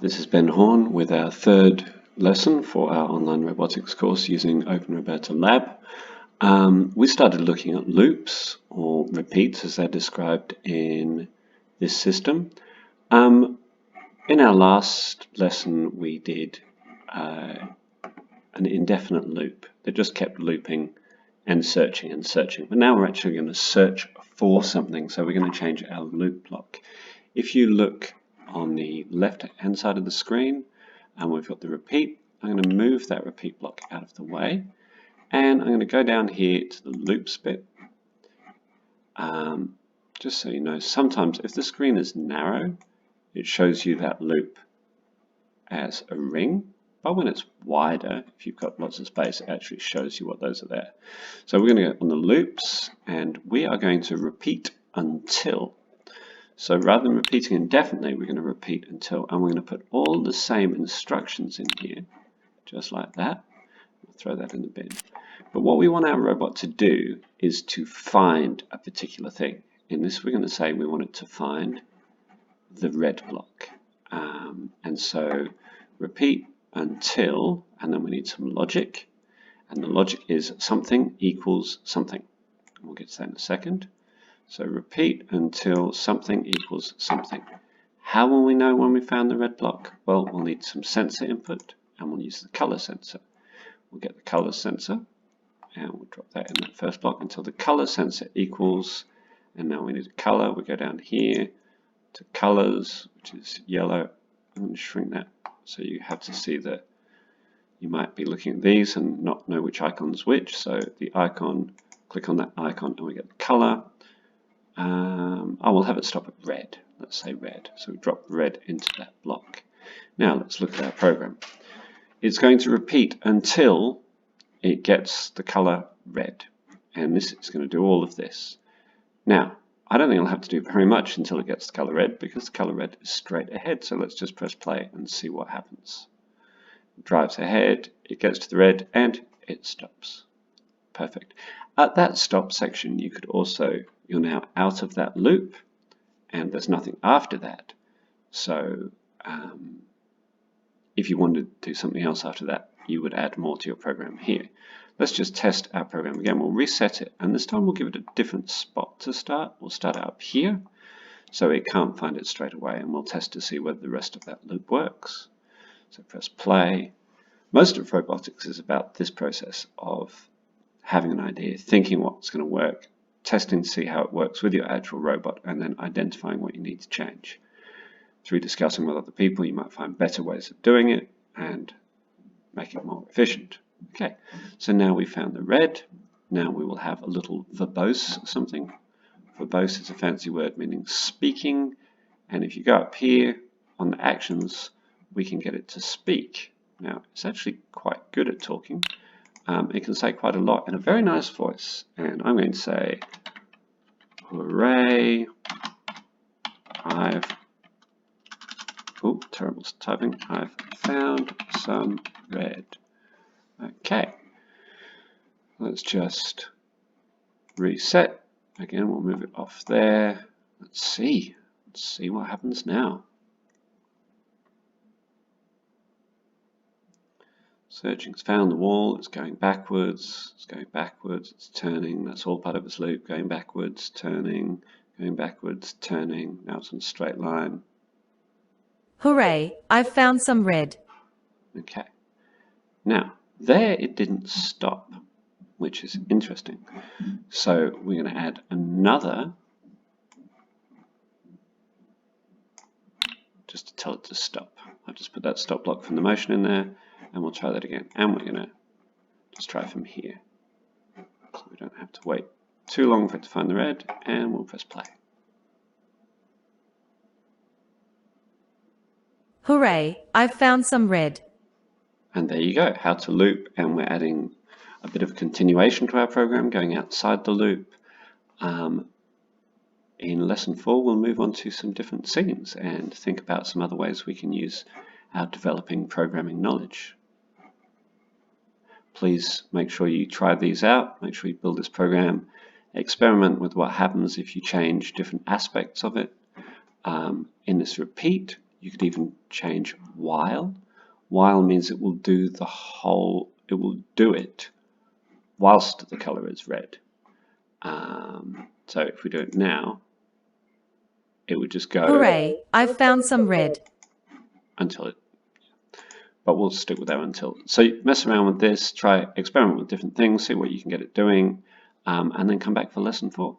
This is Ben Horn with our third lesson for our online robotics course using OpenRoberta Lab. We started looking at loops or repeats as they're described in this system. In our last lesson we did an indefinite loop that just kept looping and searching, but now we're actually going to search for something, so we're going to change our loop block. If you look on the left hand side of the screen and we've got the repeat, I'm going to move that repeat block out of the way and I'm going to go down here to the loops bit. Just so you know, sometimes if the screen is narrow it shows you that loop as a ring, but when it's wider, if you've got lots of space, it actually shows you what those are there. So we're going to go on the loops and we are going to repeat until. So rather than repeating indefinitely, we're going to repeat until, and we're going to put all the same instructions in here, just like that. We'll throw that in the bin. But what we want our robot to do is to find a particular thing. In this, we're going to say we want it to find the red block. And so repeat until, and then we need some logic. And the logic is something equals something. We'll get to that in a second. So repeat until something equals something. How will we know when we found the red block? Well, we'll need some sensor input and we'll use the color sensor. We'll get the color sensor and we'll drop that in that first block until the color sensor equals, and now we need a color. We go down here to colors, which is yellow. I'm going to shrink that so you have to see that you might be looking at these and not know which icon's which. So the icon, click on that icon and we get the color. I will have it stop at red. Let's say red. So we drop red into that block. Now let's look at our program. It's going to repeat until it gets the color red. And this is going to do all of this. Now, I don't think I'll have to do very much until it gets the color red because the color red is straight ahead. So let's just press play and see what happens. It drives ahead, it gets to the red, and it stops. Perfect. At that stop section, you could also, you're now out of that loop and there's nothing after that. So if you wanted to do something else after that, you would add more to your program here. Let's just test our program again. We'll reset it and this time we'll give it a different spot to start. We'll start up here so it can't find it straight away, and we'll test to see whether the rest of that loop works. So press play. Most of robotics is about this process of having an idea, thinking what's going to work, testing to see how it works with your actual robot, and then identifying what you need to change. Through discussing with other people, you might find better ways of doing it and make it more efficient. Okay, so now we found the red. Now we will have a little verbose something. Verbose is a fancy word meaning speaking, and if you go up here on the actions, we can get it to speak. Now, it's actually quite good at talking. It can say quite a lot in a very nice voice, and I'm going to say, hooray, terrible typing, I've found some red. Okay, let's just reset. Again, we'll move it off there. Let's see what happens now. Searching's found the wall, it's going backwards, it's turning, that's all part of its loop, going backwards, turning, going backwards, turning, now it's in a straight line. Hooray, I've found some red. Okay, now there it didn't stop, which is interesting. So we're going to add another, just to tell it to stop. I'll just put that stop block from the motion in there. And we'll try that again. And we're going to just try from here. So we don't have to wait too long for it to find the red. And we'll press play. Hooray, I've found some red. And there you go, how to loop. And we're adding a bit of continuation to our program, going outside the loop. In lesson 4, we'll move on to some different scenes and think about some other ways we can use our developing programming knowledge. Please make sure you try these out, make sure you build this program, experiment with what happens if you change different aspects of it. In this repeat, You could even change while. While means it will do the whole, it will do it whilst the color is red. So if we do it now, it would just go. Hooray, I've found some red. Until it, but we'll stick with that until. So mess around with this, try experiment with different things, see what you can get it doing, and then come back for lesson 4.